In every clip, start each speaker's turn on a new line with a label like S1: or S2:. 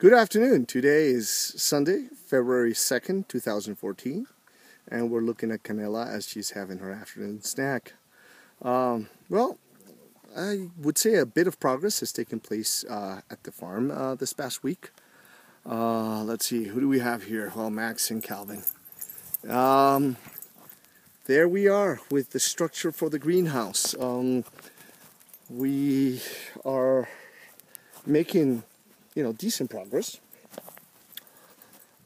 S1: Good afternoon. Today is Sunday, February 2nd, 2014, and we're looking at Canela as she's having her afternoon snack. Well, I would say a bit of progress has taken place at the farm this past week. Let's see, who do we have here? Well, Max and Calvin. There we are with the structure for the greenhouse. We are making decent progress.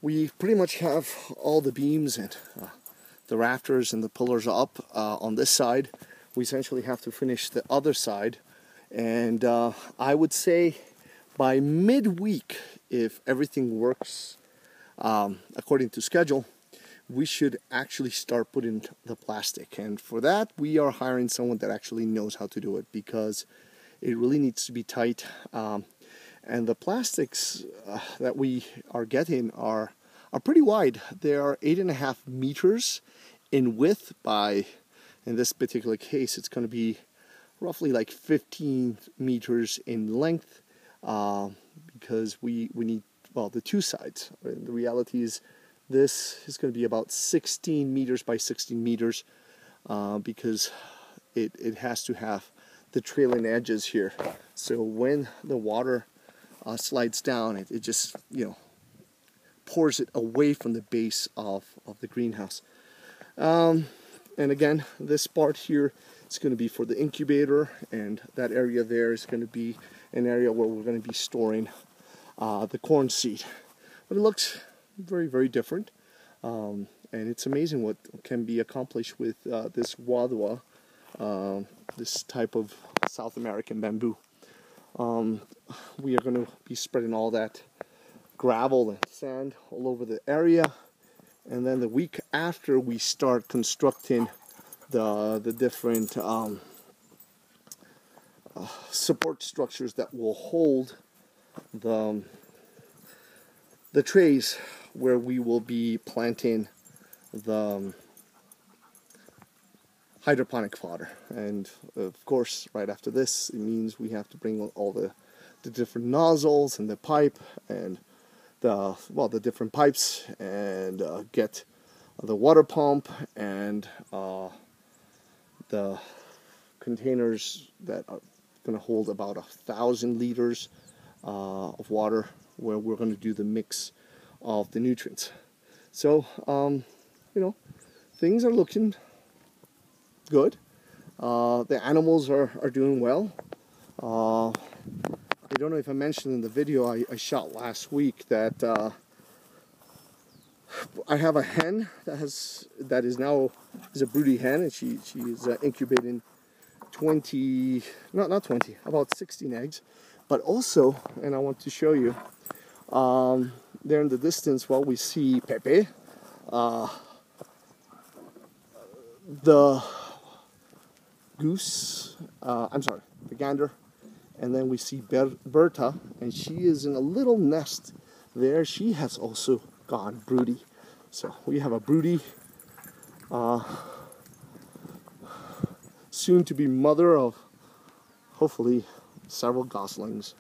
S1: We pretty much have all the beams and the rafters and the pillars up on this side. We essentially have to finish the other side, and I would say by midweek, if everything works according to schedule, we should actually start putting the plastic. And for that, we are hiring someone that actually knows how to do it, because it really needs to be tight. And the plastics that we are getting are pretty wide. They are 8.5 meters in width by, in this particular case, it's going to be roughly like 15 meters in length, because we need, well, the two sides. The reality is this is going to be about 16 meters by 16 meters, because it has to have the trailing edges here. So when the water slides down, it just pours it away from the base of the greenhouse. And again, this part here is going to be for the incubator, and that area there is going to be an area where we're going to be storing the corn seed. But it looks very, very different, and it's amazing what can be accomplished with this wadwa, this type of South American bamboo. We are going to be spreading all that gravel and sand all over the area, and then the week after we start constructing the different support structures that will hold the trays where we will be planting the hydroponic fodder. And of course, right after this, it means we have to bring all the different nozzles and the pipe and the different pipes, and get the water pump and the containers that are going to hold about 1,000 liters of water, where we're going to do the mix of the nutrients. So things are looking good. The animals are doing well. I don't know if I mentioned in the video I shot last week that I have a hen that is a broody hen, and she is incubating about 16 eggs. But also, and I want to show you, there in the distance, well, we see Pepe, the goose, the gander, and then we see Berta, and she is in a little nest there. She has also gone broody. So we have a broody, soon to be mother of hopefully several goslings.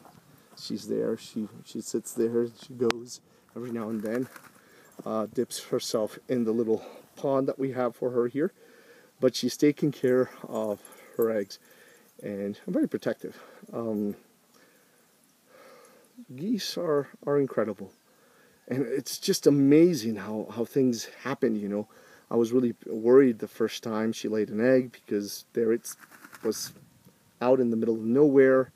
S1: She's there. She sits there. She goes every now and then, dips herself in the little pond that we have for her here, but she's taking care of her eggs, and I'm very protective. Geese are incredible, and it's just amazing how things happen. I was really worried the first time she laid an egg, because there it was out in the middle of nowhere.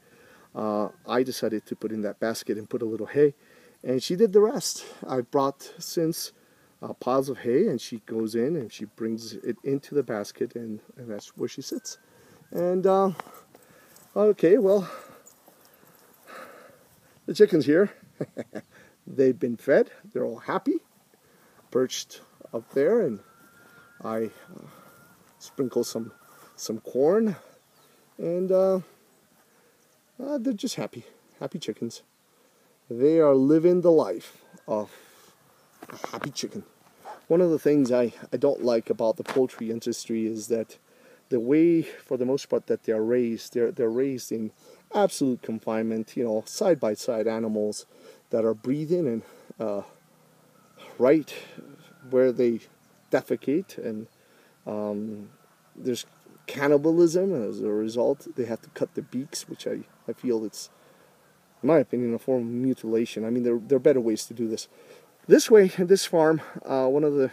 S1: I decided to put in that basket and put a little hay, and she did the rest. I brought since piles of hay, and she goes in and she brings it into the basket, and that's where she sits. And okay, well, the chickens here, they've been fed. They're all happy, perched up there, and I sprinkle some corn, and they're just happy chickens. They are living the life of a happy chicken. One of the things I don't like about the poultry industry is that the way, for the most part, that they're raised in absolute confinement, you know, side-by-side animals that are breathing and right where they defecate, and there's cannibalism, and as a result they have to cut the beaks, which I feel it's, in my opinion, a form of mutilation. I mean, there are better ways to do this. This way, in this farm, one of the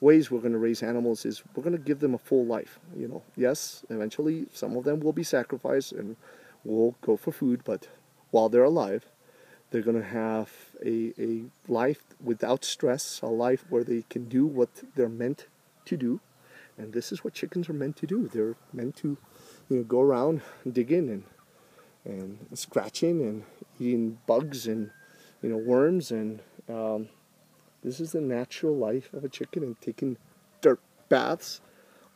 S1: ways we're going to raise animals is we're going to give them a full life. You know, yes, eventually some of them will be sacrificed and will go for food, but while they're alive, they're going to have a life without stress, a life where they can do what they're meant to do. And this is what chickens are meant to do. They're meant to, you know, go around digging and scratching and eating bugs and, you know, worms, and this is the natural life of a chicken, and taking dirt baths,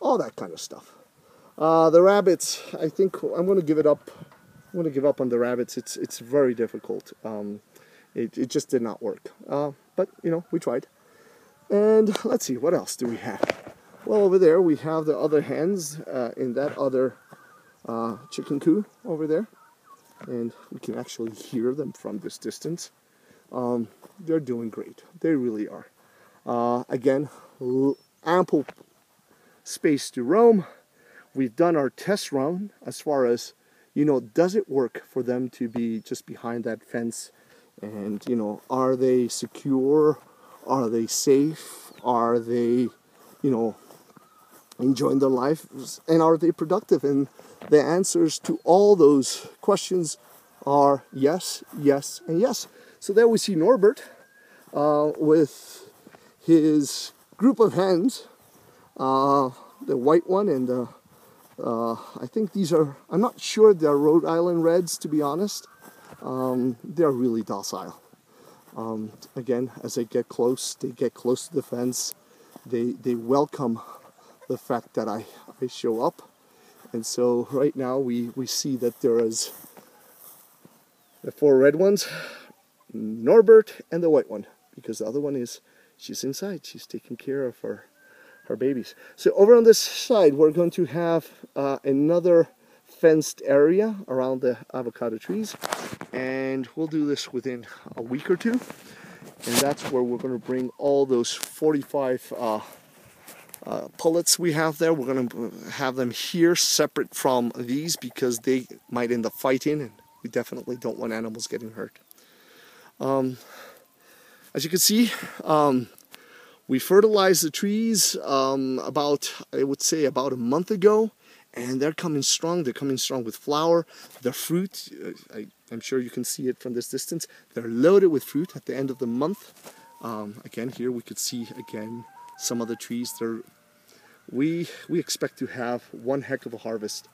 S1: all that kind of stuff. The rabbits, I think I'm going to give it up. I'm going to give up on the rabbits. It's very difficult. It just did not work. But, you know, we tried. And let's see, what else do we have? Well, over there we have the other hens in that other chicken coop over there. And we can actually hear them from this distance. They're doing great. They really are. Again, ample space to roam. We've done our test run as far as, you know, does it work for them to be just behind that fence? And, you know, are they secure? Are they safe? Are they, you know, enjoying their life? And are they productive? And the answers to all those questions are yes, yes, and yes. So there we see Norbert with his group of hens, the white one and the I think these are, I'm not sure they're Rhode Island Reds, to be honest. They're really docile. Again, as they get close to the fence. They welcome the fact that I show up. And so right now we see that there is the 4 red ones, Norbert, and the white one. Because the other one she's inside. She's taking care of her babies. So over on this side, we're going to have another fenced area around the avocado trees, and we'll do this within a week or two, and that's where we're going to bring all those 45 pullets we have there. We're going to have them here separate from these because they might end up fighting, and we definitely don't want animals getting hurt. As you can see, we fertilized the trees about a month ago, and they're coming strong. They're coming strong with flower. The fruit, I'm sure you can see it from this distance. They're loaded with fruit at the end of the month. Again, here we could see again some of the trees. We expect to have one heck of a harvest.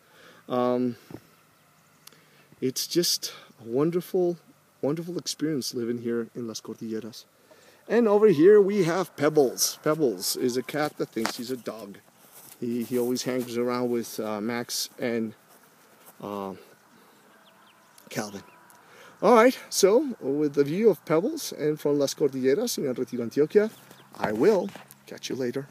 S1: It's just a wonderful, wonderful experience living here in Las Cordilleras. And over here we have Pebbles. Pebbles is a cat that thinks he's a dog. He always hangs around with Max and Calvin. Alright, so with the view of Pebbles and from Las Cordilleras in El Retiro, Antioquia, I will catch you later.